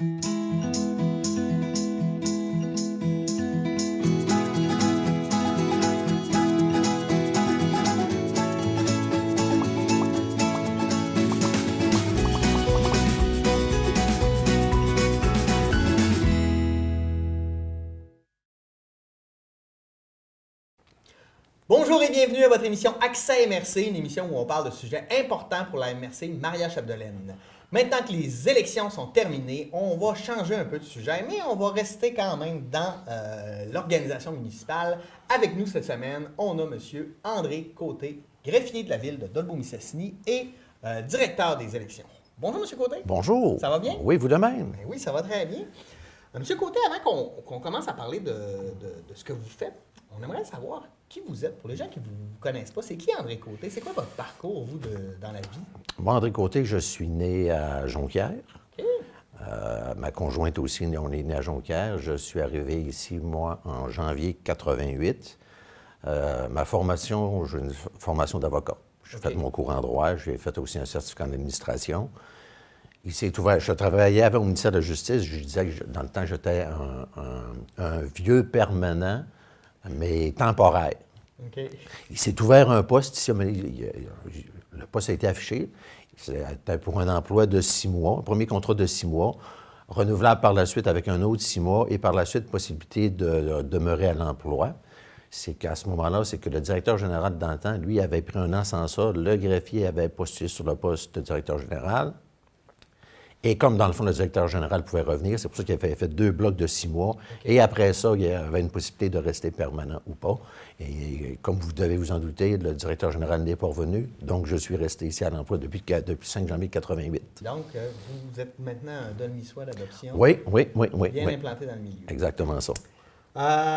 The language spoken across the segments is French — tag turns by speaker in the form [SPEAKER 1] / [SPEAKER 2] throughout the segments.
[SPEAKER 1] Bonjour et bienvenue à votre émission Accès MRC, une émission où on parle de sujets importants pour la MRC Maria-Chapdelaine. Maintenant que les élections sont terminées, on va changer un peu de sujet, mais on va rester quand même dans l'organisation municipale. Avec nous cette semaine, on a M. André Côté, greffier de la ville de Dolbeau-Mistassini et directeur des élections. Bonjour M. Côté.
[SPEAKER 2] Bonjour.
[SPEAKER 1] Ça va bien?
[SPEAKER 2] Oui, vous de même.
[SPEAKER 1] Ben oui, ça va très bien. M. Côté, avant qu'on commence à parler de ce que vous faites, on aimerait savoir qui vous êtes. Pour les gens qui ne vous connaissent pas, c'est qui André Côté? C'est quoi votre parcours, vous, dans la vie?
[SPEAKER 2] Moi, André Côté, je suis né à Jonquière.
[SPEAKER 1] OK.
[SPEAKER 2] Ma conjointe aussi, on est né à Jonquière. Je suis arrivé ici, moi, en janvier 88. Ma formation, j'ai une formation d'avocat. J'ai fait mon cours en droit. J'ai fait aussi un certificat en administration. Il s'est ouvert. Je travaillais au ministère de la Justice. Je disais que dans le temps, j'étais un vieux permanent, mais temporaire.
[SPEAKER 1] OK.
[SPEAKER 2] Il s'est ouvert un poste ici. Le poste a été affiché. C'était pour un emploi de 6 mois, un premier contrat de 6 mois, renouvelable par la suite avec un autre 6 mois et par la suite possibilité de demeurer à l'emploi. C'est qu'à ce moment-là, c'est que le directeur général d'antan, lui, avait pris un an sans ça. Le greffier avait postulé sur le poste de directeur général. Et comme, dans le fond, le directeur général pouvait revenir, c'est pour ça qu'il avait fait 2 blocs de 6 mois. Okay. Et après ça, il y avait une possibilité de rester permanent ou pas. Et comme vous devez vous en douter, le directeur général n'est pas revenu. Donc, je suis resté ici à l'emploi depuis 5 janvier 88.
[SPEAKER 1] Donc, vous êtes maintenant un Dolmissois d'adoption.
[SPEAKER 2] Oui.
[SPEAKER 1] Bien implanté dans le milieu.
[SPEAKER 2] Exactement ça.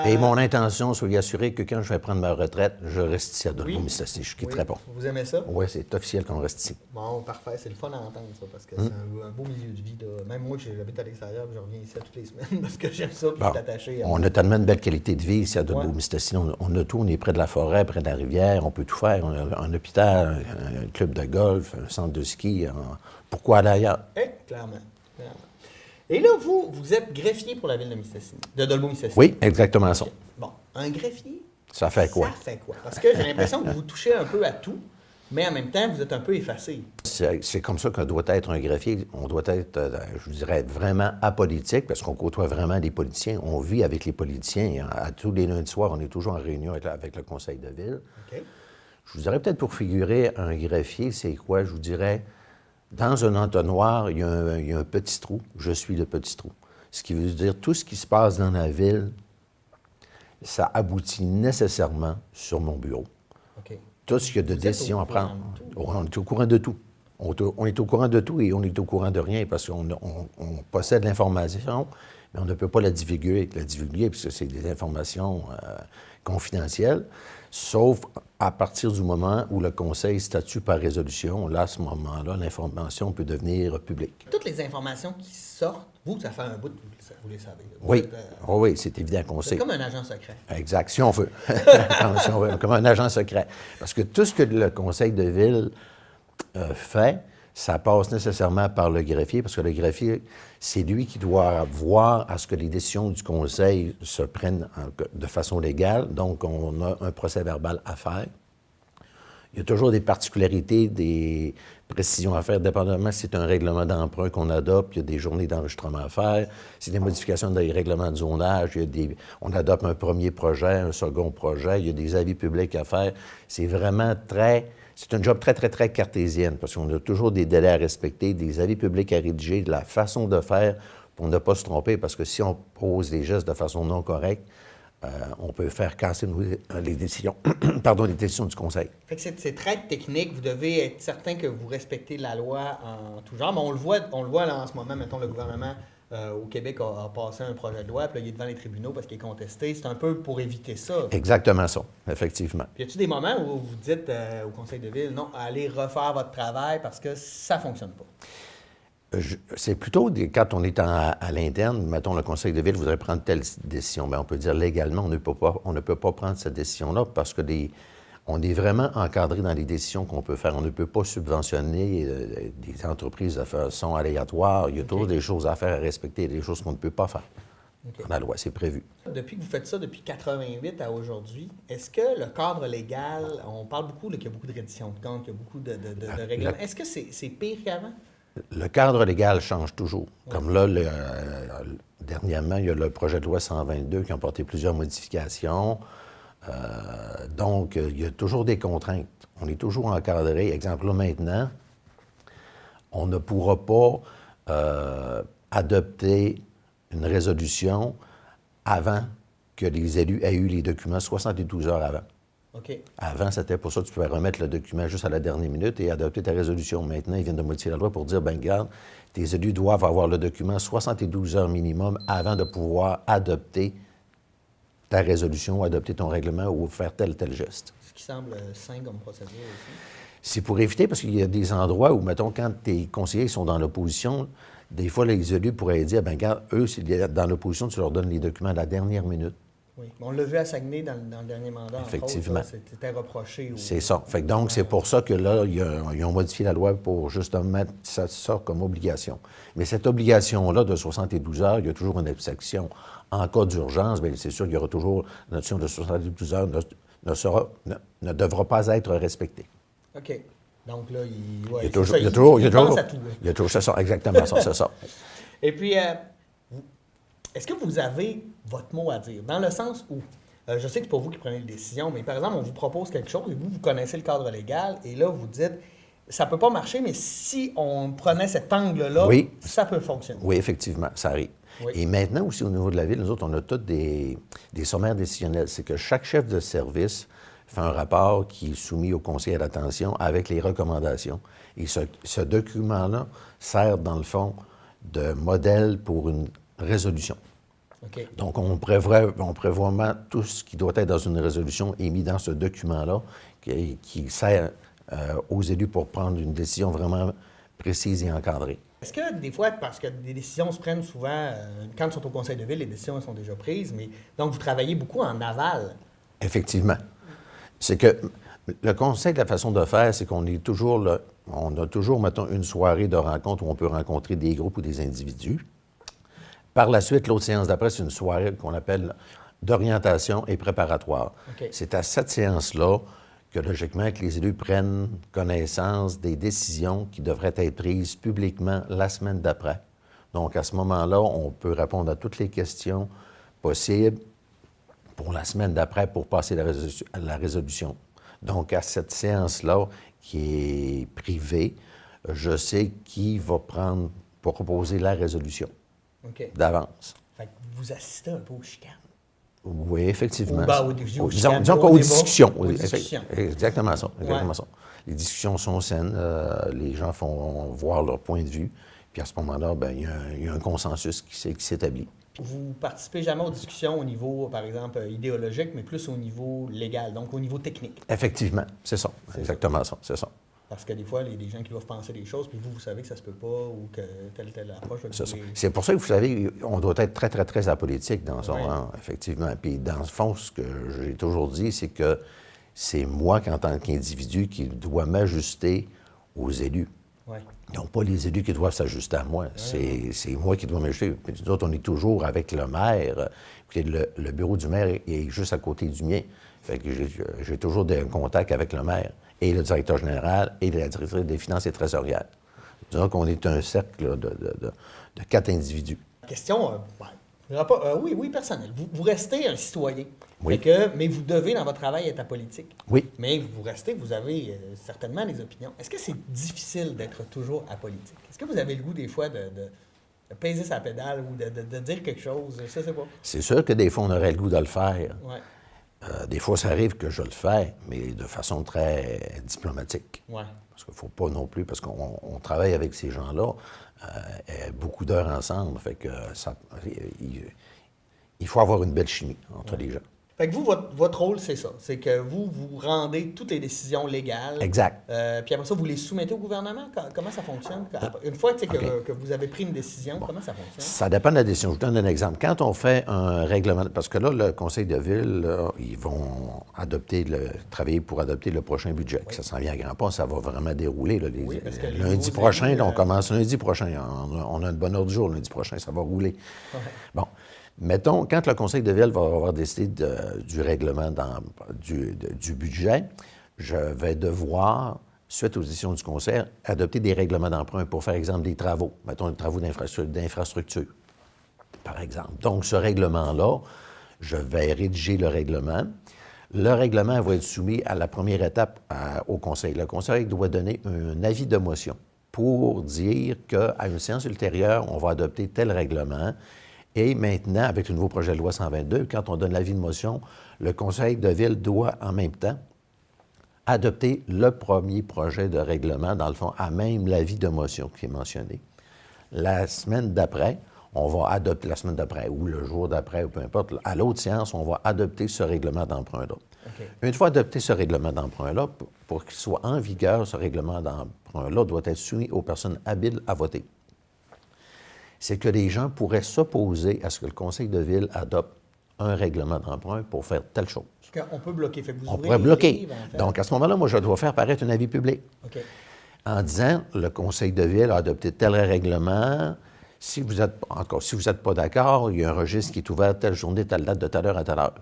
[SPEAKER 2] Et mon intention, soyez assuré que quand je vais prendre ma retraite, je reste ici à Dolbeau-Mistassini. Je ne quitterai pas.
[SPEAKER 1] Vous aimez ça?
[SPEAKER 2] Oui, c'est officiel qu'on reste ici.
[SPEAKER 1] Bon, parfait. C'est le fun à entendre, ça, parce que c'est un beau milieu de vie. Là. Même moi, j'habite à l'extérieur, je reviens ici toutes les semaines parce que j'aime ça, puis je suis attaché à...
[SPEAKER 2] On a tellement de belle qualité de vie ici à Dolbeau-Mistassini. On a tout. On est près de la forêt, près de la rivière. On peut tout faire. On a un hôpital, un club de golf, un centre de ski. Pourquoi aller ailleurs?
[SPEAKER 1] Clairement. Et là, vous êtes greffier pour la ville de Dolbeau-Mistassini.
[SPEAKER 2] Oui, exactement ça.
[SPEAKER 1] Okay. Bon, un greffier,
[SPEAKER 2] ça fait quoi?
[SPEAKER 1] Ça fait quoi? Parce que j'ai l'impression que vous touchez un peu à tout, mais en même temps, vous êtes un peu effacé.
[SPEAKER 2] C'est comme ça qu'on doit être un greffier. On doit être, je dirais, vraiment apolitique, parce qu'on côtoie vraiment des politiciens. On vit avec les politiciens. À tous les lundis soirs, on est toujours en réunion avec le conseil de ville.
[SPEAKER 1] Okay.
[SPEAKER 2] Je vous dirais peut-être pour figurer un greffier, c'est quoi? Je vous dirais... Dans un entonnoir, il y a un petit trou. Je suis le petit trou. Ce qui veut dire tout ce qui se passe dans la ville, ça aboutit nécessairement sur mon bureau.
[SPEAKER 1] Okay.
[SPEAKER 2] Tout ce qu'il y a de décisions à prendre. On est au courant de tout. On est au courant de tout et on est au courant de rien parce qu'on possède l'information, mais on ne peut pas la divulguer puisque c'est des informations confidentielles, sauf à partir du moment où le conseil statue par résolution. Là, à ce moment-là, l'information peut devenir publique.
[SPEAKER 1] Toutes les informations qui sortent, vous, ça fait un bout, vous les savez.
[SPEAKER 2] Oui, oui, c'est évident qu'on sait.
[SPEAKER 1] C'est comme un agent secret.
[SPEAKER 2] Exact, si on veut. Si on veut, comme un agent secret. Parce que tout ce que le conseil de ville fait, ça passe nécessairement par le greffier, parce que le greffier, c'est lui qui doit voir à ce que les décisions du conseil se prennent de façon légale. Donc, on a un procès-verbal à faire. Il y a toujours des particularités, des précisions à faire, dépendamment si c'est un règlement d'emprunt qu'on adopte, il y a des journées d'enregistrement à faire. Si c'est des modifications des règlements de zonage, on adopte un premier projet, un second projet, il y a des avis publics à faire. C'est vraiment c'est un job très, très, très cartésienne parce qu'on a toujours des délais à respecter, des avis publics à rédiger, de la façon de faire pour ne pas se tromper parce que si on pose des gestes de façon non correcte, on peut faire casser les décisions, les décisions du conseil.
[SPEAKER 1] Fait que c'est très technique. Vous devez être certain que vous respectez la loi en tout genre. Mais on le voit là, en ce moment, mettons, le gouvernement au Québec a passé un projet de loi, puis là, il est devant les tribunaux parce qu'il est contesté. C'est un peu pour éviter ça.
[SPEAKER 2] Exactement ça, effectivement.
[SPEAKER 1] Puis y a-t-il des moments où vous dites au conseil de ville, non, allez refaire votre travail parce que ça ne fonctionne pas?
[SPEAKER 2] C'est plutôt quand on est à l'interne, mettons, le conseil de ville voudrait prendre telle décision. Bien, on peut dire légalement, on ne peut pas prendre cette décision-là parce que on est vraiment encadré dans les décisions qu'on peut faire. On ne peut pas subventionner des entreprises de façon aléatoire. Il y a toujours des choses à faire, à respecter, des choses qu'on ne peut pas faire. Dans la loi, c'est prévu.
[SPEAKER 1] Depuis que vous faites ça depuis 88 à aujourd'hui, est-ce que le cadre légal, on parle beaucoup qu'il y a beaucoup de reddition de comptes, qu'il y a beaucoup de règlements. Est-ce que c'est pire qu'avant?
[SPEAKER 2] Le cadre légal change toujours. Comme là, dernièrement, il y a le projet de loi 122 qui a porté plusieurs modifications. Donc, il y a toujours des contraintes. On est toujours encadré. Exemple, là, maintenant, on ne pourra pas adopter une résolution avant que les élus aient eu les documents 72 heures avant.
[SPEAKER 1] OK.
[SPEAKER 2] Avant, c'était pour ça que tu pouvais remettre le document juste à la dernière minute et adopter ta résolution. Maintenant, ils viennent de modifier la loi pour dire, ben regarde, tes élus doivent avoir le document 72 heures minimum avant de pouvoir adopter ta résolution ou adopter ton règlement ou faire tel geste.
[SPEAKER 1] Ce qui semble sain comme procédure aussi.
[SPEAKER 2] C'est pour éviter, parce qu'il y a des endroits où, mettons, quand tes conseillers sont dans l'opposition, des fois, les élus pourraient dire, ben regarde, eux, s'ils sont dans l'opposition, tu leur donnes les documents à la dernière minute.
[SPEAKER 1] Oui. On l'a vu à Saguenay dans le dernier mandat.
[SPEAKER 2] Effectivement.
[SPEAKER 1] C'était reproché.
[SPEAKER 2] C'est ça. Fait que donc, c'est pour ça que là, ils ont modifié la loi pour justement mettre ça comme obligation. Mais cette obligation-là de 72 heures, il y a toujours une exception. En cas d'urgence, bien, c'est sûr qu'il y aura toujours la notion de 72 heures ne devra pas être respectée.
[SPEAKER 1] OK. Donc là, il
[SPEAKER 2] y a toujours ça, exactement ça, c'est ça.
[SPEAKER 1] Et puis, est-ce que vous avez votre mot à dire? Dans le sens où, je sais que c'est pas vous qui prenez les décisions, mais par exemple, on vous propose quelque chose et vous connaissez le cadre légal, et là, vous dites, ça peut pas marcher, mais si on prenait cet angle-là, ça peut fonctionner.
[SPEAKER 2] Oui, effectivement, ça arrive. Oui. Et maintenant aussi, au niveau de la Ville, nous autres, on a tous des sommaires décisionnels. C'est que chaque chef de service fait un rapport qui est soumis au conseil à l'attention avec les recommandations. Et ce document-là sert, dans le fond, de modèle pour une résolution.
[SPEAKER 1] Okay.
[SPEAKER 2] Donc, on prévoit vraiment tout ce qui doit être dans une résolution est mis dans ce document-là qui sert aux élus pour prendre une décision vraiment précise et encadrée.
[SPEAKER 1] Est-ce que des fois, parce que des décisions se prennent souvent, quand ils sont au conseil de ville, les décisions sont déjà prises, mais donc vous travaillez beaucoup en aval?
[SPEAKER 2] Effectivement. C'est que le conseil de la façon de faire, c'est qu'on est toujours là, on a toujours, mettons, une soirée de rencontre où on peut rencontrer des groupes ou des individus. Par la suite, l'autre séance d'après, c'est une soirée qu'on appelle d'orientation et préparatoire. Okay. C'est à cette séance-là que, logiquement, que les élus prennent connaissance des décisions qui devraient être prises publiquement la semaine d'après. Donc, à ce moment-là, on peut répondre à toutes les questions possibles pour la semaine d'après pour passer la résolution. Donc, à cette séance-là, qui est privée, je sais qui va prendre pour proposer la résolution d'avance.
[SPEAKER 1] Fait que vous assistez un peu aux chicanes.
[SPEAKER 2] Oui, effectivement.
[SPEAKER 1] Disons
[SPEAKER 2] qu'aux discussions.
[SPEAKER 1] Exactement ça.
[SPEAKER 2] Exactement ça. Les discussions sont saines, les gens font voir leur point de vue, puis à ce moment-là, bien, il y a un consensus qui s'établit.
[SPEAKER 1] Vous participez jamais aux discussions au niveau, par exemple, idéologique, mais plus au niveau légal, donc au niveau technique.
[SPEAKER 2] Effectivement, c'est ça. Exactement ça, c'est ça.
[SPEAKER 1] Parce que des fois, il y a des gens qui doivent penser des choses, puis vous savez que ça se peut pas, ou que telle approche...
[SPEAKER 2] C'est pour ça que, vous savez, on doit être très, très, très apolitique dans son rang, effectivement. Puis, dans le fond, ce que j'ai toujours dit, c'est que c'est moi, en tant qu'individu, qui dois m'ajuster aux élus.
[SPEAKER 1] Ouais.
[SPEAKER 2] Donc, pas les élus qui doivent s'ajuster à moi. C'est moi qui dois m'ajuster. Puis, nous autres, on est toujours avec le maire. Écoutez, le bureau du maire est juste à côté du mien. Fait que j'ai toujours des contacts avec le maire et le directeur général et la directrice des finances et trésorières. Donc, on est un cercle de 4 individus.
[SPEAKER 1] Question, oui, personnelle. Vous restez un citoyen.
[SPEAKER 2] Oui.
[SPEAKER 1] Mais vous devez, dans votre travail, être apolitique.
[SPEAKER 2] Oui.
[SPEAKER 1] Mais vous avez certainement des opinions. Est-ce que c'est difficile d'être toujours apolitique? Est-ce que vous avez le goût, des fois, de peser sa pédale ou de dire quelque chose? Je sais pas.
[SPEAKER 2] C'est sûr que des fois, on aurait le goût de le faire.
[SPEAKER 1] Ouais.
[SPEAKER 2] Des fois, ça arrive que je le fais, mais de façon très diplomatique.
[SPEAKER 1] Ouais.
[SPEAKER 2] Parce qu'il ne faut pas non plus, parce qu'on travaille avec ces gens-là beaucoup d'heures ensemble, fait que il faut avoir une belle chimie entre les gens.
[SPEAKER 1] Fait que vous, votre rôle, c'est ça. C'est que vous rendez toutes les décisions légales.
[SPEAKER 2] Exact.
[SPEAKER 1] Puis après ça, vous les soumettez au gouvernement? Comment ça fonctionne? Une fois que vous avez pris une décision, comment ça fonctionne?
[SPEAKER 2] Ça dépend de la décision. Je vous donne un exemple. Quand on fait un règlement, parce que là, le Conseil de ville, là, ils vont travailler pour adopter le prochain budget. Oui. Ça s'en vient à grands pas, ça va vraiment dérouler. Là, lundi prochain, on commence lundi prochain. On a une bonne heure du jour lundi prochain, ça va rouler. Ouais. Bon. Mettons, quand le Conseil de ville va avoir décidé du règlement du budget, je vais devoir, suite aux décisions du Conseil, adopter des règlements d'emprunt pour faire exemple des travaux, mettons des travaux d'infrastructure, par exemple. Donc, ce règlement-là, je vais rédiger le règlement. Le règlement va être soumis à la première étape au Conseil. Le Conseil doit donner un avis de motion pour dire qu'à une séance ultérieure, on va adopter tel règlement. Et maintenant, avec le nouveau projet de loi 122, quand on donne l'avis de motion, le Conseil de ville doit en même temps adopter le premier projet de règlement, dans le fond, à même l'avis de motion qui est mentionné. La semaine d'après, on va adopter, la semaine d'après ou le jour d'après, ou peu importe, à l'autre séance, on va adopter ce règlement d'emprunt-là. Okay. Une fois adopté ce règlement d'emprunt-là, pour qu'il soit en vigueur, ce règlement d'emprunt-là doit être soumis aux personnes habiles à voter. C'est que les gens pourraient s'opposer à ce que le Conseil de ville adopte un règlement d'emprunt pour faire telle chose.
[SPEAKER 1] On peut bloquer. Fait que vous
[SPEAKER 2] on pourrait bloquer. Livres, en fait. Donc, à ce moment-là, moi, je dois faire paraître un avis public. Okay. En disant, le Conseil de ville a adopté tel règlement. Si vous n'êtes pas d'accord, il y a un registre qui est ouvert telle journée, telle date, de telle heure à telle heure.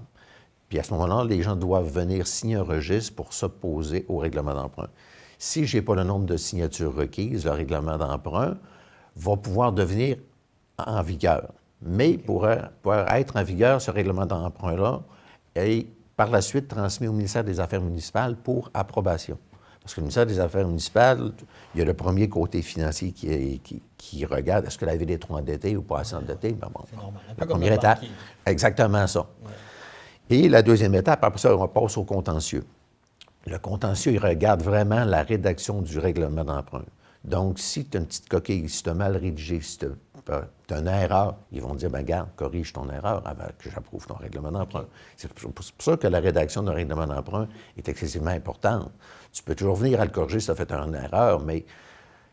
[SPEAKER 2] Puis à ce moment-là, les gens doivent venir signer un registre pour s'opposer au règlement d'emprunt. Si je n'ai pas le nombre de signatures requises, le règlement d'emprunt va pouvoir devenir en vigueur. Mais pour être en vigueur, ce règlement d'emprunt-là est par la suite transmis au ministère des Affaires municipales pour approbation. Parce que le ministère des Affaires municipales, il y a le premier côté financier qui regarde est-ce que la ville est trop endettée ou pas assez endettée. Ben bon,
[SPEAKER 1] c'est normal.
[SPEAKER 2] La première étape, exactement ça. Ouais. Et la deuxième étape, après ça, on passe au contentieux. Le contentieux, il regarde vraiment la rédaction du règlement d'emprunt. Donc, si tu as une petite coquille, si tu as mal rédigé, si tu as une erreur, ils vont dire, bien, regarde, corrige ton erreur avant que j'approuve ton règlement d'emprunt. C'est pour ça que la rédaction d'un règlement d'emprunt est excessivement importante. Tu peux toujours venir à le corriger si tu as fait une erreur, mais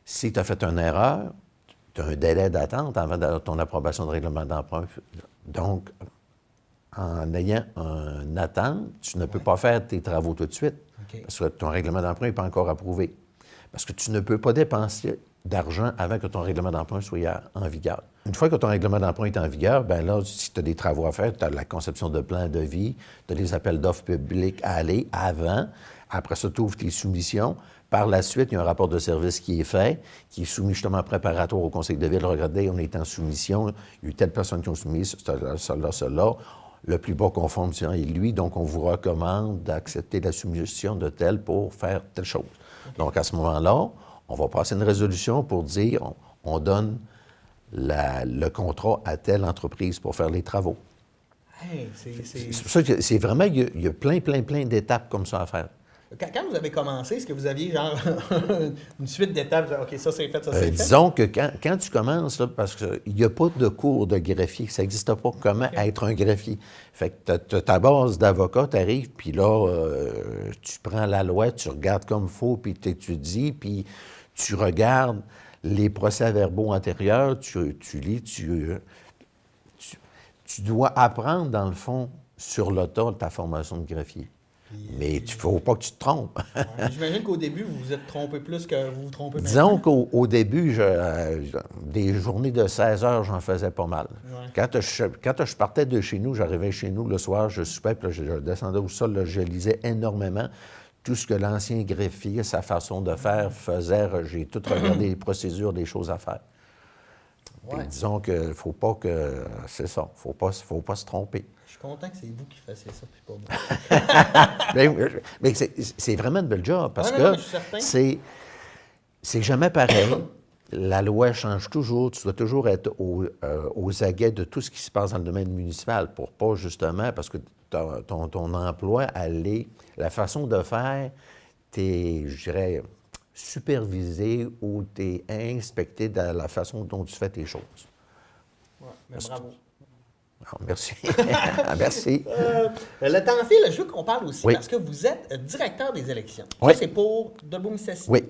[SPEAKER 2] si tu as fait une erreur, tu as un délai d'attente avant ton approbation de règlement d'emprunt. Donc, en ayant une attente, tu ne peux pas faire tes travaux tout de suite, parce que ton règlement d'emprunt n'est pas encore approuvé. Parce que tu ne peux pas dépenser d'argent avant que ton règlement d'emprunt soit en vigueur. Une fois que ton règlement d'emprunt est en vigueur, bien là, si tu as des travaux à faire, tu as la conception de plans de vie, tu as les appels d'offres publics à aller avant. Après ça, tu ouvres tes soumissions. Par la suite, il y a un rapport de service qui est fait, qui est soumis justement préparatoire au Conseil de ville. Regardez, on est en soumission, il y a eu telle personne qui ont soumis, cela. Le plus bas conforme est lui, donc on vous recommande d'accepter la soumission de tel pour faire telle chose. Donc, à ce moment-là, on va passer une résolution pour dire on donne le contrat à telle entreprise pour faire les travaux.
[SPEAKER 1] Hey,
[SPEAKER 2] c'est pour ça que c'est vraiment, il y a plein d'étapes comme ça à faire.
[SPEAKER 1] Quand vous avez commencé, est-ce que vous aviez genre une suite d'étapes? OK, ça c'est fait, ça c'est fait?
[SPEAKER 2] Disons que quand tu commences, là, parce qu'il n'y a pas de cours de greffier, ça n'existe pas comment être un greffier. Fait que tu as ta base d'avocat, tu arrives, puis là, tu prends la loi, tu regardes comme il faut, puis tu étudies, puis tu regardes les procès-verbaux antérieurs, tu lis, tu dois apprendre, dans le fond, sur le tas, ta formation de greffier. Mais il ne faut pas que tu te trompes.
[SPEAKER 1] J'imagine qu'au début, vous vous êtes trompé plus que vous vous trompez maintenant.
[SPEAKER 2] Disons qu'au début, des journées de 16 heures, j'en faisais pas mal. Ouais. Quand je partais de chez nous, j'arrivais chez nous le soir, je soupais, puis là, je descendais au sol, là, je lisais énormément tout ce que l'ancien greffier, sa façon de faire, faisait. J'ai tout regardé les procédures, les choses à faire. Ouais. Disons qu'il ne faut pas que... C'est ça, il faut pas se tromper.
[SPEAKER 1] Je suis content que c'est vous qui fassiez ça, puis pas
[SPEAKER 2] moi. mais c'est vraiment une belle job, parce que c'est jamais pareil. La loi change toujours. Tu dois toujours être aux aguets de tout ce qui se passe dans le domaine municipal pour pas, justement, parce que ton emploi, la façon de faire, t'es, je dirais, supervisé ou t'es inspecté de la façon dont tu fais tes choses.
[SPEAKER 1] Oui, mais bravo.
[SPEAKER 2] Ah, merci. Merci.
[SPEAKER 1] Le temps file, je veux qu'on parle aussi
[SPEAKER 2] Oui.
[SPEAKER 1] parce que vous êtes directeur des élections.
[SPEAKER 2] Oui.
[SPEAKER 1] Ça, c'est pour Dolbeau-Mistassini.
[SPEAKER 2] Oui.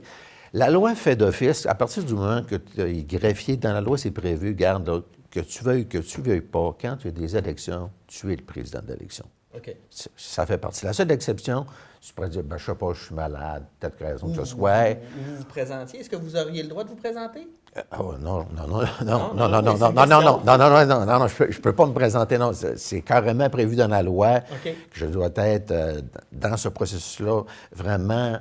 [SPEAKER 2] La loi fait d'office, à partir du moment que tu es greffier, dans la loi, c'est prévu, garde, là, que tu veuilles pas, quand tu as des élections, tu es le président de l'élection.
[SPEAKER 1] OK.
[SPEAKER 2] Ça fait partie. La seule exception, tu pourrais dire, ben, je sais pas, je suis malade, peut-être raison que ce
[SPEAKER 1] Ou
[SPEAKER 2] soit.
[SPEAKER 1] vous vous présentiez. Est-ce que vous auriez le droit de vous présenter?
[SPEAKER 2] Oh, non, je peux pas me présenter, non. C'est carrément prévu dans la loi
[SPEAKER 1] OK.
[SPEAKER 2] que je dois être, dans ce processus-là, vraiment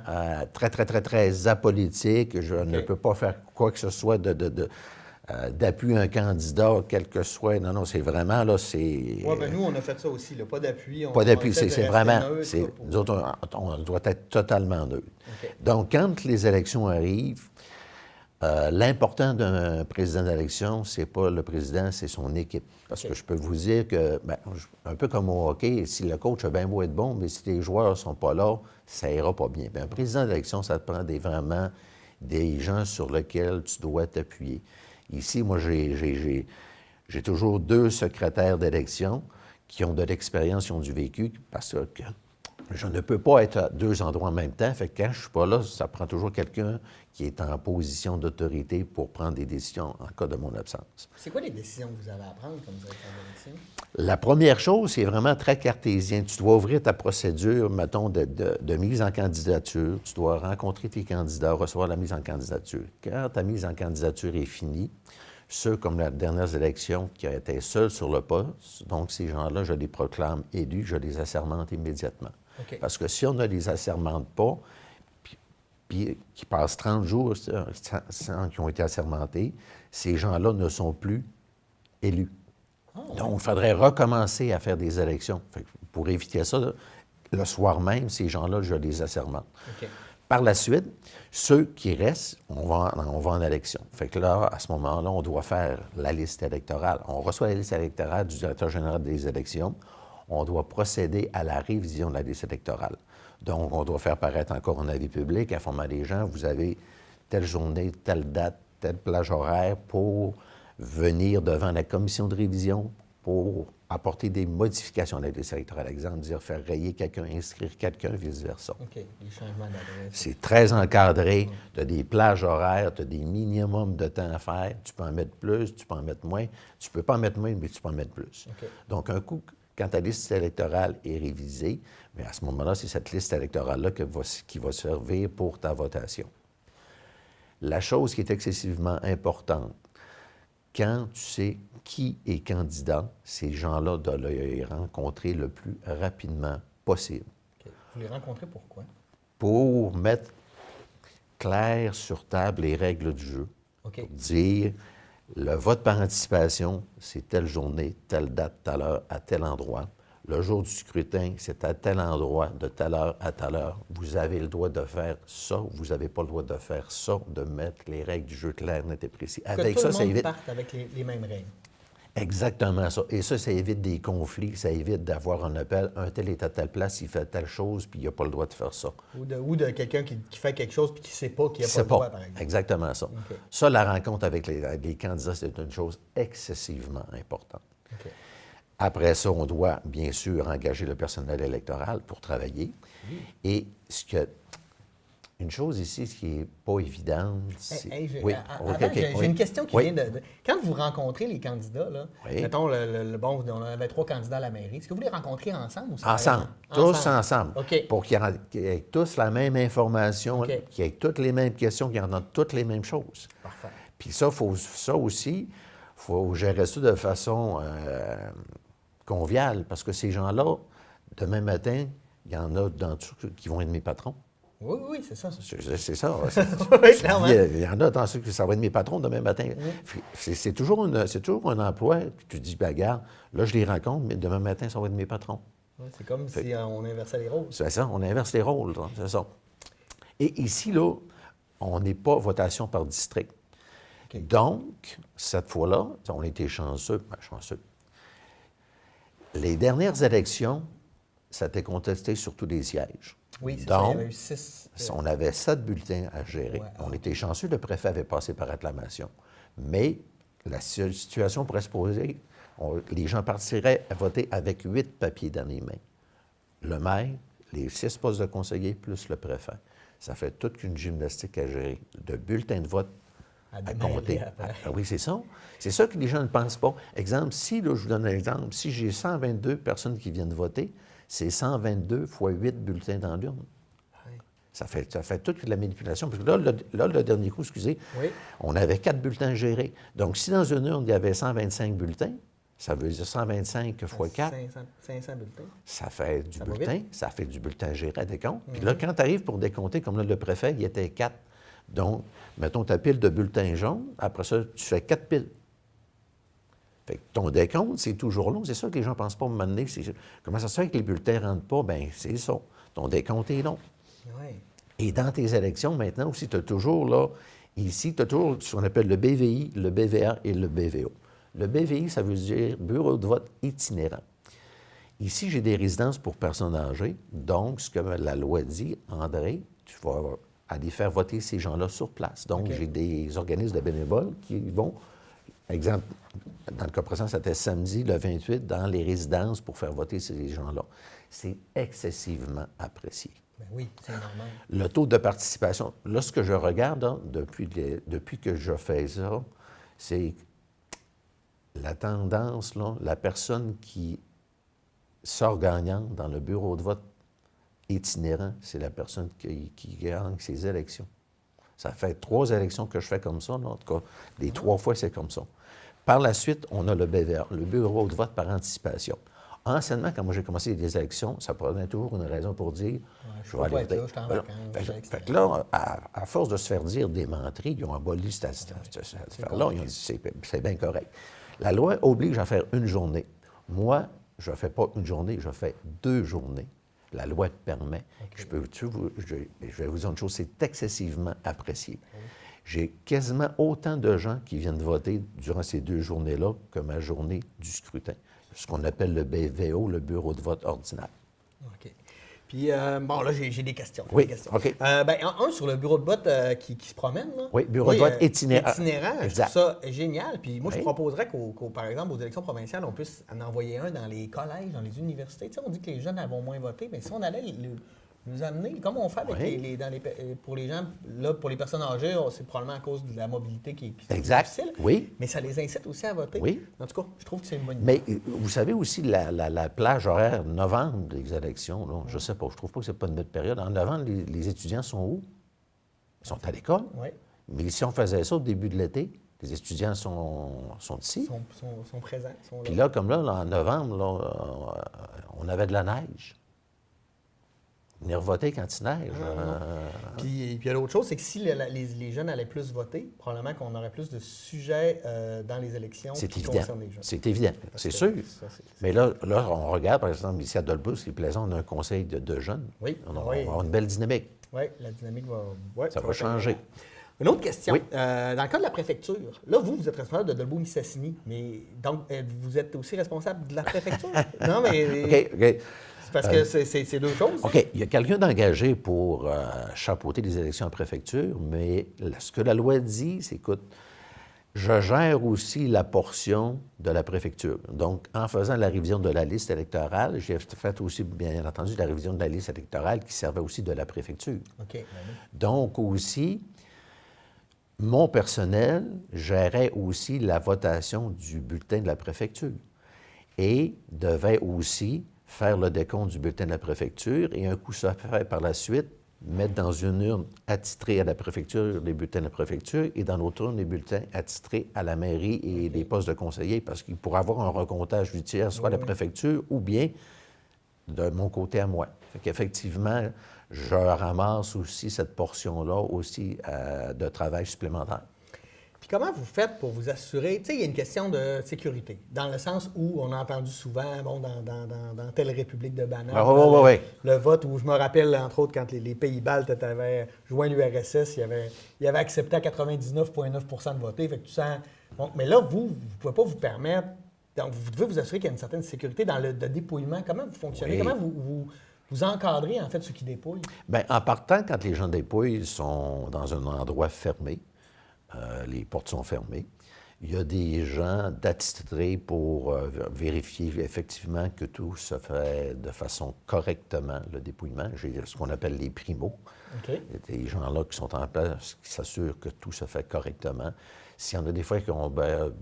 [SPEAKER 2] très, très, très, très apolitique. Je ne peux pas faire quoi que ce soit d'appui à un candidat, quel que soit. Non, c'est vraiment, là, c'est...
[SPEAKER 1] Oui, bien nous, on a fait ça aussi, là. Pas d'appui.
[SPEAKER 2] Pas d'appui,
[SPEAKER 1] on essaie de
[SPEAKER 2] c'est
[SPEAKER 1] rester
[SPEAKER 2] vraiment...
[SPEAKER 1] neutre pour-
[SPEAKER 2] Nous autres, on doit être totalement neutre.
[SPEAKER 1] OK.
[SPEAKER 2] Donc, quand les élections arrivent, l'important d'un président d'élection, c'est pas le président, c'est son équipe. Parce que je peux vous dire que, un peu comme au hockey, si le coach a bien beau être bon, mais si les joueurs sont pas là, ça ira pas bien. Bien, un président d'élection, ça te prend vraiment des gens sur lesquels tu dois t'appuyer. Ici, moi, j'ai toujours 2 secrétaires d'élection qui ont de l'expérience, qui ont du vécu, parce que je ne peux pas être à 2 endroits en même temps. Fait que quand je suis pas là, ça prend toujours quelqu'un qui est en position d'autorité pour prendre des décisions en cas de mon absence.
[SPEAKER 1] C'est quoi les décisions que vous avez à prendre comme directeur d'élection?
[SPEAKER 2] La première chose, c'est vraiment très cartésien. Tu dois ouvrir ta procédure, mettons, de mise en candidature. Tu dois rencontrer tes candidats, recevoir la mise en candidature. Quand ta mise en candidature est finie, ceux comme les dernières élections qui étaient seuls sur le poste, donc ces gens-là, je les proclame élus, je les assermente immédiatement.
[SPEAKER 1] OK.
[SPEAKER 2] Parce que si on ne les assermente pas, puis qui passent 30 jours sans qu'ils ont été assermentés, ces gens-là ne sont plus élus. Donc, il faudrait recommencer à faire des élections. Fait que pour éviter ça, là, le soir même, ces gens-là, je les assermente.
[SPEAKER 1] OK.
[SPEAKER 2] Par la suite, ceux qui restent, on va en élection. Fait que là, à ce moment-là, on doit faire la liste électorale. On reçoit la liste électorale du directeur général des élections. On doit procéder à la révision de la liste électorale. Donc, on doit faire paraître encore un avis public, informer les gens, vous avez telle journée, telle date, telle plage horaire pour venir devant la commission de révision pour apporter des modifications à la liste électorale. Exemple, dire faire rayer quelqu'un, inscrire quelqu'un, vice-versa.
[SPEAKER 1] OK. Les changements d'adresse.
[SPEAKER 2] C'est très encadré. Tu as des plages horaires, tu as des minimums de temps à faire. Tu peux en mettre plus, tu peux en mettre moins. Tu peux pas en mettre moins, mais tu peux en mettre plus.
[SPEAKER 1] OK.
[SPEAKER 2] Donc, un coup, quand ta liste électorale est révisée, bien à ce moment-là, c'est cette liste électorale-là qui va servir pour ta votation. La chose qui est excessivement importante, quand tu sais qui est candidat, ces gens-là doivent les rencontrer le plus rapidement possible
[SPEAKER 1] OK. Vous les rencontrez pourquoi?
[SPEAKER 2] pour mettre clair sur table les règles du jeu.
[SPEAKER 1] OK.
[SPEAKER 2] Pour dire, le vote par anticipation, c'est telle journée, telle date, telle heure, à tel endroit. Le jour du scrutin, c'est à tel endroit, de telle heure à telle heure. Vous avez le droit de faire ça, vous n'avez pas le droit de faire ça, de mettre les règles du jeu claires, nettes et précis. Avec
[SPEAKER 1] que tout
[SPEAKER 2] ça,
[SPEAKER 1] le
[SPEAKER 2] ça
[SPEAKER 1] monde
[SPEAKER 2] évite...
[SPEAKER 1] parte avec les mêmes règles.
[SPEAKER 2] Exactement ça. Et ça évite des conflits, ça évite d'avoir un appel, un tel est à telle place, il fait telle chose, puis il n'a pas le droit de faire ça.
[SPEAKER 1] Ou de quelqu'un qui fait quelque chose puis qui ne sait pas qu'il n'a pas
[SPEAKER 2] C'est
[SPEAKER 1] le droit, par exemple.
[SPEAKER 2] exactement ça.
[SPEAKER 1] OK.
[SPEAKER 2] Ça, la rencontre avec les candidats, c'est une chose excessivement importante.
[SPEAKER 1] OK.
[SPEAKER 2] Après ça, on doit bien sûr engager le personnel électoral pour travailler. Et une chose ici qui n'est pas évidente, c'est...
[SPEAKER 1] Oui. J'ai une question qui vient de... Quand vous rencontrez les candidats, là,
[SPEAKER 2] Oui.
[SPEAKER 1] mettons, on avait 3 candidats à la mairie, est-ce que vous les rencontrez ensemble ou
[SPEAKER 2] Ensemble, tous ensemble,
[SPEAKER 1] OK.
[SPEAKER 2] pour qu'ils aient tous la même information,
[SPEAKER 1] OK.
[SPEAKER 2] qu'ils aient toutes les mêmes questions, qu'ils entendent toutes les mêmes choses.
[SPEAKER 1] Parfait.
[SPEAKER 2] Puis ça aussi, il faut gérer ça de façon conviviale, parce que ces gens-là, demain matin, il y en a d'entre eux qui vont être mes patrons.
[SPEAKER 1] Oui, c'est ça.
[SPEAKER 2] C'est ça.
[SPEAKER 1] Oui, clairement.
[SPEAKER 2] Il y en a dans ceux qui ça va être mes patrons demain matin. C'est toujours un emploi que tu dis, ben, regarde, là, je les rencontre, mais demain matin, ça va être mes patrons.
[SPEAKER 1] Ouais, c'est comme si on inversait les rôles.
[SPEAKER 2] C'est ça, on inverse les rôles, là, c'est ça. Et ici, là, on n'est pas votation par district.
[SPEAKER 1] OK.
[SPEAKER 2] Donc, cette fois-là, on a été chanceux. Les dernières élections, ça a été contesté sur tous les sièges.
[SPEAKER 1] Oui, c'est
[SPEAKER 2] Donc,
[SPEAKER 1] ça, il y avait eu 6...
[SPEAKER 2] on avait 7 bulletins à gérer.
[SPEAKER 1] Ouais.
[SPEAKER 2] On était chanceux, le préfet avait passé par acclamation. Mais la situation pourrait se poser Les gens partiraient à voter avec 8 papiers dans les mains. Le maire, les 6 postes de conseiller, plus le préfet. Ça fait toute une gymnastique à gérer. De bulletins de vote à compter. Oui, c'est ça. C'est ça que les gens ne pensent pas. Exemple, si, là, je vous donne un exemple, si j'ai 122 personnes qui viennent voter, c'est 122 fois 8 bulletins dans l'urne. Ça fait toute la manipulation. Parce que là, le dernier coup, excusez, on avait 4 bulletins gérés. Donc, si dans une urne, il y avait 125 bulletins, ça veut dire 125 fois 4.
[SPEAKER 1] 500 bulletins.
[SPEAKER 2] Ça fait du bulletin. Ça fait du bulletin géré à décompte. Puis là, quand tu arrives pour décompter, comme là, le préfet, il était 4. Donc, mettons ta pile de bulletins jaunes. Après ça, tu fais 4 piles. Fait que ton décompte, c'est toujours long. C'est ça que les gens ne pensent pas à un moment donné. Comment ça se fait que les bulletins ne rentrent pas? Bien, c'est ça. Ton décompte est long.
[SPEAKER 1] Oui.
[SPEAKER 2] Et dans tes élections, maintenant aussi, tu as toujours, là, ici, tu as toujours ce qu'on appelle le BVI, le BVA et le BVO. Le BVI, ça veut dire Bureau de vote itinérant. Ici, j'ai des résidences pour personnes âgées. Donc, ce que la loi dit, André, tu vas aller faire voter ces gens-là sur place. Donc, j'ai des organismes de bénévoles qui vont, exemple, dans le cas présent, c'était samedi, le 28, dans les résidences pour faire voter ces gens-là. C'est excessivement apprécié.
[SPEAKER 1] Ben oui, c'est normal.
[SPEAKER 2] Le taux de participation, là, ce que je regarde, hein, depuis que je fais ça, c'est la tendance, là, la personne qui sort gagnante dans le bureau de vote itinérant, c'est la personne qui gagne ces élections. Ça fait 3 élections que je fais comme ça, là, en tout cas, les 3 fois, c'est comme ça. Par la suite, on a le BVA, le bureau de vote par anticipation. Anciennement, quand moi j'ai commencé les élections, ça prenait toujours une raison pour dire je vais aller voter. Fait que là, à force de se faire dire des menteries, ils ont aboli cette affaire-là. Ils ont dit c'est bien correct. La loi oblige à faire une journée. Moi, je ne fais pas une journée, je fais 2 journées. La loi permet. Je vais vous dire une chose, c'est excessivement apprécié. J'ai quasiment autant de gens qui viennent voter durant ces 2 journées-là que ma journée du scrutin. Ce qu'on appelle le BVO, le bureau de vote ordinaire.
[SPEAKER 1] OK. Puis, bon, là, j'ai des questions.
[SPEAKER 2] Oui,
[SPEAKER 1] des questions.
[SPEAKER 2] OK.
[SPEAKER 1] Un sur le bureau de vote qui se promène. Là.
[SPEAKER 2] Oui, bureau de vote itinérant.
[SPEAKER 1] Itinérant,
[SPEAKER 2] Exact.
[SPEAKER 1] je trouve ça génial. Puis moi, je proposerais par exemple, aux élections provinciales, on puisse en envoyer un dans les collèges, dans les universités. Tu sais, on dit que les jeunes vont moins voter, mais si on allait nous amener, comme on fait avec pour les gens, là, pour les personnes âgées, c'est probablement à cause de la mobilité qui est difficile.
[SPEAKER 2] Oui.
[SPEAKER 1] Mais ça les incite aussi à voter.
[SPEAKER 2] Oui.
[SPEAKER 1] En tout cas, je trouve que c'est une bonne idée.
[SPEAKER 2] Mais vous savez aussi, la plage horaire novembre des élections, là, je ne sais pas, je trouve pas que c'est pas une bonne période. En novembre, les étudiants sont où? Ils sont à l'école.
[SPEAKER 1] Oui.
[SPEAKER 2] Mais si on faisait ça au début de l'été, les étudiants sont ici.
[SPEAKER 1] Sont présents. Sont
[SPEAKER 2] Puis là, comme là, en novembre, là, on avait de la neige. Venir voter quand il neige.
[SPEAKER 1] Puis il y a l'autre chose, c'est que si les jeunes allaient plus voter, probablement qu'on aurait plus de sujets dans les élections
[SPEAKER 2] qui
[SPEAKER 1] concernent les jeunes.
[SPEAKER 2] C'est évident, c'est sûr. Mais là, on regarde, par exemple, ici à Dolbeau, c'est plaisant, on a un conseil de jeunes.
[SPEAKER 1] Oui.
[SPEAKER 2] On va avoir une belle dynamique.
[SPEAKER 1] Oui, la dynamique va...
[SPEAKER 2] ça va changer.
[SPEAKER 1] Une autre question.
[SPEAKER 2] Oui.
[SPEAKER 1] Dans le cas de la préfecture, là, vous êtes responsable de Dolbeau-Mistassini, mais donc, vous êtes aussi responsable de la préfecture? Non, mais...
[SPEAKER 2] OK.
[SPEAKER 1] Parce que c'est 2 choses.
[SPEAKER 2] OK. Il y a quelqu'un d'engagé pour chapeauter les élections en préfecture, mais ce que la loi dit, c'est, écoute, je gère aussi la portion de la préfecture. Donc, en faisant la révision de la liste électorale, j'ai fait aussi, bien entendu, la révision de la liste électorale qui servait aussi de la préfecture.
[SPEAKER 1] OK.
[SPEAKER 2] Donc, aussi, mon personnel gérait aussi la votation du bulletin de la préfecture et devait aussi faire le décompte du bulletin de la préfecture et un coup ça fait par la suite, mettre dans une urne attitrée à la préfecture les bulletins de la préfecture et dans l'autre urne les bulletins attitrés à la mairie et les postes de conseillers parce qu'il pourrait avoir un recomptage du tiers, soit à la préfecture ou bien de mon côté à moi. Fait qu'effectivement, je ramasse aussi cette portion-là aussi de travail supplémentaire.
[SPEAKER 1] Puis comment vous faites pour vous assurer, tu sais, il y a une question de sécurité, dans le sens où on a entendu souvent, bon, dans telle république de bananes, le vote où je me rappelle, entre autres, quand les pays baltes avaient joint l'URSS, il avait accepté à 99,9 % de voter, fait que tu sens... Bon, mais là, vous ne pouvez pas vous permettre, donc vous devez vous assurer qu'il y a une certaine sécurité dans le dépouillement. Comment vous fonctionnez? Comment vous encadrez, en fait, ceux qui dépouillent?
[SPEAKER 2] Bien, en partant, quand les gens dépouillent, ils sont dans un endroit fermé. Les portes sont fermées. Il y a des gens d'attitrés pour vérifier effectivement que tout se fait de façon correctement, le dépouillement. J'ai ce qu'on appelle les primos.
[SPEAKER 1] OK.
[SPEAKER 2] Il y a des gens-là qui sont en place, qui s'assurent que tout se fait correctement. S'il y en a des fois qui ont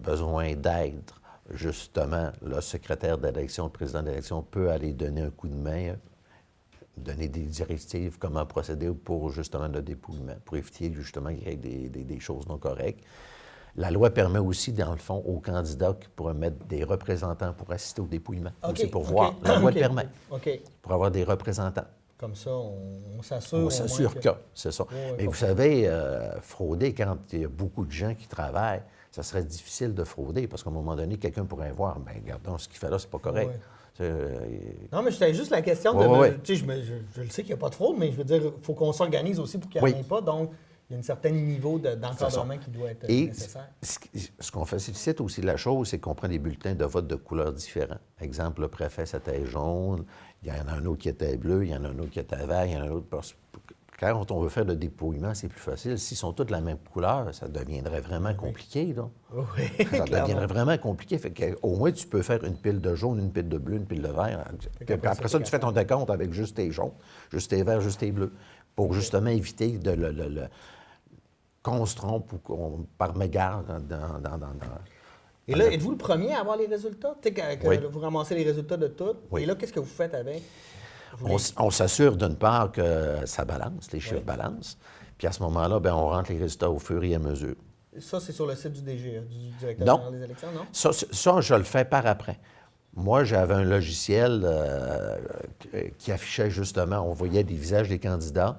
[SPEAKER 2] besoin d'aide, justement, le secrétaire d'élection, le président d'élection peut aller donner un coup de main, donner des directives, comment procéder pour justement le dépouillement, pour éviter justement qu'il y ait des choses non correctes. La loi permet aussi, dans le fond, aux candidats qui pourraient mettre des représentants pour assister au dépouillement.
[SPEAKER 1] OK,
[SPEAKER 2] C'est pour
[SPEAKER 1] OK.
[SPEAKER 2] voir. La loi
[SPEAKER 1] OK.
[SPEAKER 2] le permet,
[SPEAKER 1] OK.
[SPEAKER 2] pour avoir des représentants.
[SPEAKER 1] Comme ça, on s'assure.
[SPEAKER 2] On
[SPEAKER 1] au
[SPEAKER 2] s'assure
[SPEAKER 1] moins
[SPEAKER 2] que, c'est ça.
[SPEAKER 1] Ouais, ouais,
[SPEAKER 2] Mais vous
[SPEAKER 1] parfait.
[SPEAKER 2] savez, frauder, quand il y a beaucoup de gens qui travaillent, ça serait difficile de frauder parce qu'à un moment donné, quelqu'un pourrait voir, bien, regardons, ce qu'il fait là, c'est pas correct.
[SPEAKER 1] Ouais.
[SPEAKER 2] C'est,
[SPEAKER 1] Non, mais c'était juste la question de.
[SPEAKER 2] Ouais, ouais.
[SPEAKER 1] Tu sais, je le sais qu'il n'y a pas de fraude, mais je veux dire, il faut qu'on s'organise aussi pour qu'il n'y en
[SPEAKER 2] Oui.
[SPEAKER 1] ait pas. Donc, il y a un certain niveau d'encadrement qui doit être
[SPEAKER 2] Et
[SPEAKER 1] nécessaire.
[SPEAKER 2] ce qu'on facilite aussi la chose, c'est qu'on prend des bulletins de vote de couleurs différentes. Exemple, le préfet, c'était jaune, il y en a un autre qui était bleu, il y en a un autre qui était vert, il y en a un autre... Quand on veut faire le dépouillement, c'est plus facile. S'ils sont tous de la même couleur, ça deviendrait vraiment compliqué, là.
[SPEAKER 1] Oui,
[SPEAKER 2] Ça
[SPEAKER 1] clairement.
[SPEAKER 2] deviendrait vraiment compliqué. Fait qu'au moins, tu peux faire une pile de jaune, une pile de bleu, une pile de vert. Puis après ça, tu fais ton décompte avec juste tes jaunes, juste tes verts, juste tes bleus, pour justement éviter de qu'on se trompe ou par mégarde dans...
[SPEAKER 1] Et là, êtes-vous le premier à avoir les résultats? Tu sais, que
[SPEAKER 2] Oui.
[SPEAKER 1] vous ramassez les résultats de tout.
[SPEAKER 2] Oui.
[SPEAKER 1] Et là, qu'est-ce que vous faites avec?
[SPEAKER 2] On s'assure d'une part que ça balance, les chiffres balancent. Puis à ce moment-là, bien, on rentre les résultats au fur et à mesure.
[SPEAKER 1] Ça, c'est sur le site du DGE, du directeur
[SPEAKER 2] Non.
[SPEAKER 1] général des élections, non?
[SPEAKER 2] Ça, je le fais par après. Moi, j'avais un logiciel qui affichait justement, on voyait des visages des candidats,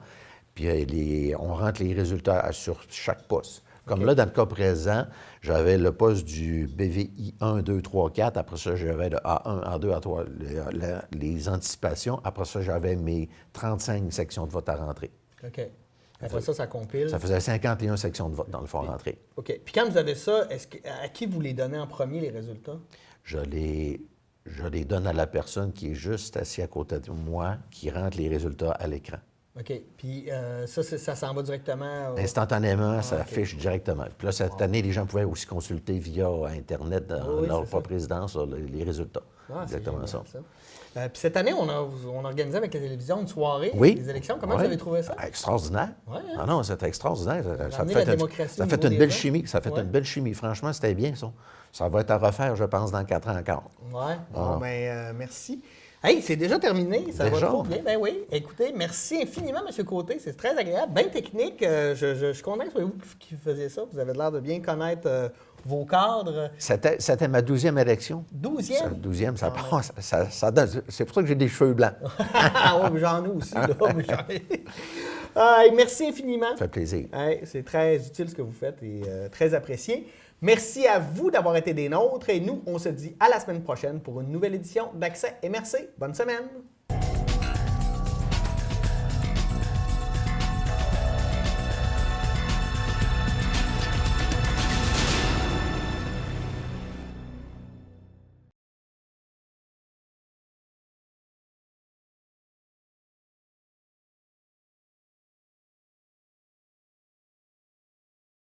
[SPEAKER 2] puis on rentre les résultats sur chaque poste. Comme là, dans le cas présent, j'avais le poste du BVI 1, 2, 3, 4. Après ça, j'avais le A1, A2, A3, les anticipations. Après ça, j'avais mes 35 sections de vote à rentrer.
[SPEAKER 1] OK. Après ça, ça compile.
[SPEAKER 2] Ça faisait 51 sections de vote dans le fond à rentrer.
[SPEAKER 1] OK. Puis quand vous avez ça, à qui vous les donnez en premier, les résultats?
[SPEAKER 2] Je les donne à la personne qui est juste assise à côté de moi, qui rentre les résultats à l'écran.
[SPEAKER 1] OK. Puis ça s'en va directement
[SPEAKER 2] Instantanément, ça
[SPEAKER 1] OK.
[SPEAKER 2] affiche directement. Puis là, cette année, les gens pouvaient aussi consulter via Internet dans
[SPEAKER 1] Oui,
[SPEAKER 2] leur
[SPEAKER 1] c'est ça.
[SPEAKER 2] propre résidence les résultats.
[SPEAKER 1] Ah, c'est
[SPEAKER 2] Exactement
[SPEAKER 1] génial,
[SPEAKER 2] ça.
[SPEAKER 1] Puis cette année, on a organisé avec la télévision une soirée
[SPEAKER 2] Oui.
[SPEAKER 1] des élections. Comment
[SPEAKER 2] Oui.
[SPEAKER 1] vous avez trouvé ça?
[SPEAKER 2] Extraordinaire.
[SPEAKER 1] Ouais, hein?
[SPEAKER 2] Ah non, c'était extraordinaire. Ça
[SPEAKER 1] amené
[SPEAKER 2] fait
[SPEAKER 1] la démocratie
[SPEAKER 2] ça
[SPEAKER 1] au
[SPEAKER 2] fait
[SPEAKER 1] niveau
[SPEAKER 2] une
[SPEAKER 1] des
[SPEAKER 2] belle
[SPEAKER 1] gens.
[SPEAKER 2] chimie. Ça fait
[SPEAKER 1] Ouais.
[SPEAKER 2] une belle chimie. Franchement, c'était bien, ça. Ça va être à refaire, je pense, dans 4 ans encore.
[SPEAKER 1] Oui.
[SPEAKER 2] Ah.
[SPEAKER 1] Bon, ben, merci. Hey, c'est déjà terminé. Ça
[SPEAKER 2] Déjà?
[SPEAKER 1] va trop bien. Ben oui. Écoutez, merci infiniment, M. Côté. C'est très agréable. Bien technique. Je suis content que ce soit vous qui faisiez ça. Vous avez l'air de bien connaître vos cadres.
[SPEAKER 2] C'était ma 12e élection.
[SPEAKER 1] 12e?
[SPEAKER 2] 12e, ça passe. Ça donne. C'est pour ça que j'ai des cheveux blancs.
[SPEAKER 1] Ah oui, mais j'en ai aussi. Là, mais j'en ai. Hey, merci infiniment.
[SPEAKER 2] Ça fait plaisir.
[SPEAKER 1] Hey, c'est très utile ce que vous faites et très apprécié. Merci à vous d'avoir été des nôtres et nous, on se dit à la semaine prochaine pour une nouvelle édition d'Accès et merci. Bonne semaine.